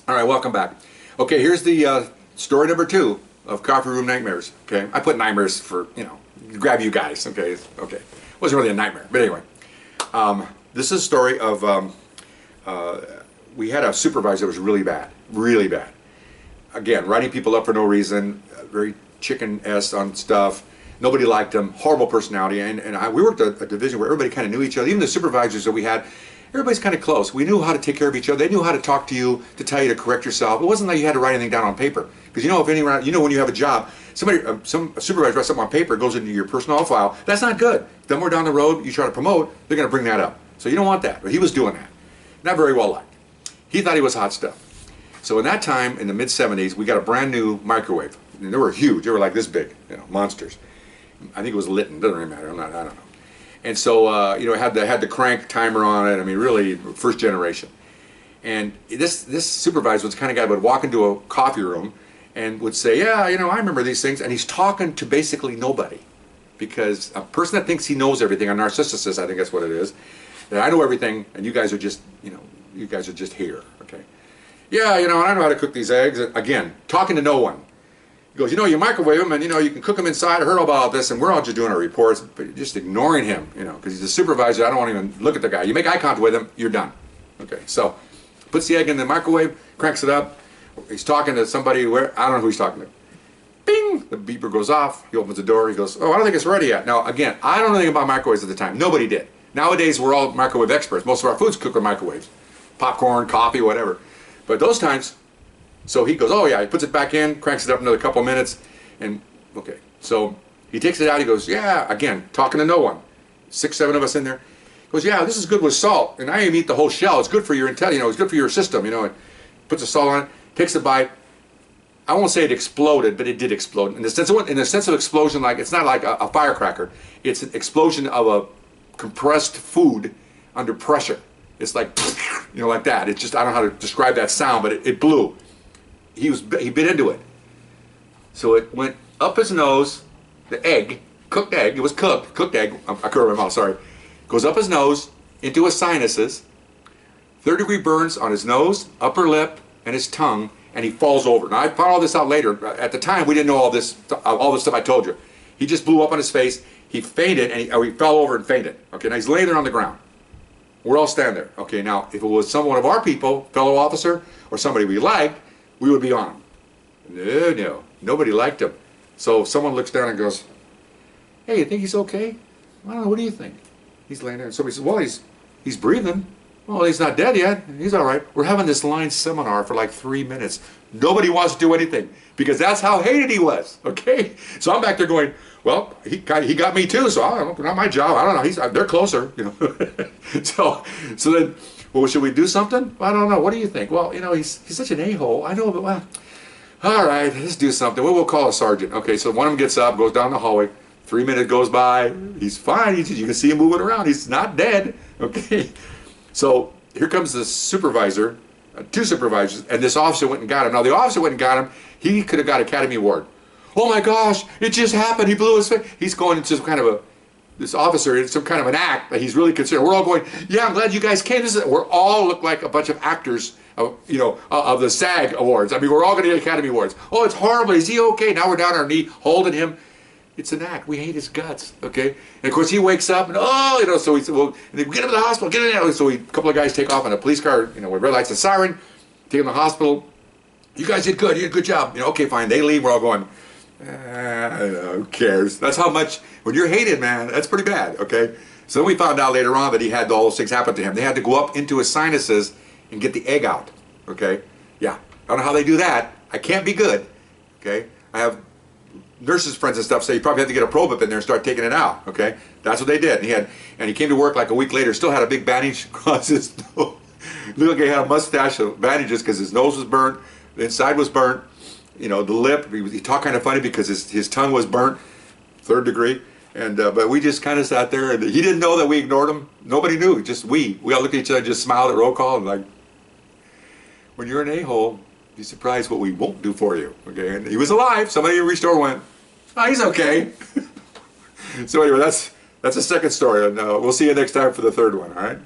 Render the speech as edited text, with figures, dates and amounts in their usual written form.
All right, welcome back. Okay, here's the story number 2 of Coffee Room Nightmares. Okay, I put nightmares for, grab you guys. Okay, okay. It wasn't really a nightmare, but anyway. This is a story of, we had a supervisor that was really bad, really bad. Again, writing people up for no reason, very chicken-ass on stuff. Nobody liked him, horrible personality, and we worked at a division where everybody kind of knew each other. Even the supervisors that we had, everybody's kind of close. We knew how to take care of each other. They knew how to talk to you, to tell you to correct yourself. It wasn't like you had to write anything down on paper. Because if anyone, when you have a job, somebody, some supervisor writes something on paper, it goes into your personnel file. That's not good. Then we're down the road, you try to promote, they're going to bring that up. So you don't want that. But he was doing that. Not very well liked. He thought he was hot stuff. So in that time, in the mid-70s, we got a brand new microwave. And they were huge. They were like this big, monsters. I think it was Litton. Doesn't really matter. I don't know. And so, it had the crank timer on it. I mean, really, first generation. And this supervisor was the kind of guy that would walk into a coffee room and would say, yeah, I remember these things. And he's talking to basically nobody. Because a person that thinks he knows everything, a narcissist, I think that's what it is, that I know everything, and you guys are just, you guys are just here, okay? Yeah, and I know how to cook these eggs. Again, talking to no one. He goes, you microwave them, and you can cook them inside. I heard about this, and we're all just doing our reports, but you're just ignoring him, because he's a supervisor. I don't want to even look at the guy. You make eye contact with him, you're done. Okay, so puts the egg in the microwave, cranks it up. He's talking to somebody where I don't know who he's talking to. Bing! The beeper goes off. He opens the door. He goes, oh, I don't think it's ready yet. Now, again, I don't know anything about microwaves at the time. Nobody did. Nowadays, we're all microwave experts. Most of our foods cook with microwaves. Popcorn, coffee, whatever. But those times, so he goes, oh yeah, he puts it back in, cranks it up another couple minutes, and okay. So he takes it out, he goes, yeah, again, talking to no one. 6, 7 of us in there. He goes, yeah, this is good with salt, and I even eat the whole shell. It's good for your it's good for your system, and puts the salt on it, takes a bite. I won't say it exploded, but it did explode. In the sense of explosion, like it's not like a firecracker. It's an explosion of a compressed food under pressure. It's like, like that. It's just, I don't know how to describe that sound, but it blew. He bit into it. So it went up his nose, the egg, cooked egg, it was cooked egg, I covered my mouth, sorry. Goes up his nose, into his sinuses, 3rd-degree burns on his nose, upper lip, and his tongue, and he falls over. Now I found all this out later. At the time, we didn't know all this stuff I told you. He just blew up on his face, he fainted, and he fell over and fainted. Okay, now he's laying there on the ground. We're all standing there. Okay, now if it was one of our people, fellow officer, or somebody we liked, we would be on him. No, nobody liked him. So someone looks down and goes, hey, you think he's okay? I don't know, what do you think? He's laying there, and somebody says, well, he's breathing. Well, he's not dead yet. He's all right. We're having this line seminar for like 3 minutes. Nobody wants to do anything because that's how hated he was. Okay, so I'm back there going, well, he got me too. So I don't know, not my job. I don't know. They're closer, So then, well, should we do something? I don't know. What do you think? Well, he's such an a-hole. I know, but well, all right, let's do something. We'll call a sergeant. Okay, so one of them gets up, goes down the hallway. 3 minutes goes by. He's fine. You can see him moving around. He's not dead. Okay. So here comes the supervisor, 2 supervisors, and this officer went and got him. Now the officer went and got him. He could have got Academy Award. Oh my gosh, it just happened. He blew his face. He's going into some kind of this officer in some kind of an act that he's really concerned. We're all going, yeah, I'm glad you guys came. We're all look like a bunch of actors, of the SAG Awards. I mean, we're all going to get Academy Awards. Oh, it's horrible. Is he okay? Now we're down on our knee holding him. It's an act. We hate his guts, okay? And of course he wakes up and so he said, well, get him to the hospital, get him there. So a couple of guys take off in a police car, with red lights and siren, take him to the hospital. You guys did good. You did a good job. Okay, fine. They leave. We're all going, who cares? That's how much, when you're hated, man, that's pretty bad, okay? So then we found out later on that he had all those things happen to him. They had to go up into his sinuses and get the egg out, okay? Yeah. I don't know how they do that. I can't be good, okay? I have nurses friends and stuff say you probably have to get a probe up in there and start taking it out. Okay, that's what they did. And he came to work like a week later, still had a big bandage across his nose. Looked like he had a mustache of bandages because his nose was burnt, the inside was burnt. The lip. He talked kind of funny because his tongue was burnt, 3rd degree. And but we just kind of sat there, and he didn't know that we ignored him. Nobody knew. Just we all looked at each other, and just smiled at roll call, and like, when you're an a-hole, be surprised what we won't do for you. Okay, and he was alive. Somebody reached over and went, oh, he's okay. So anyway, that's the second story, and we'll see you next time for the 3rd one. All right.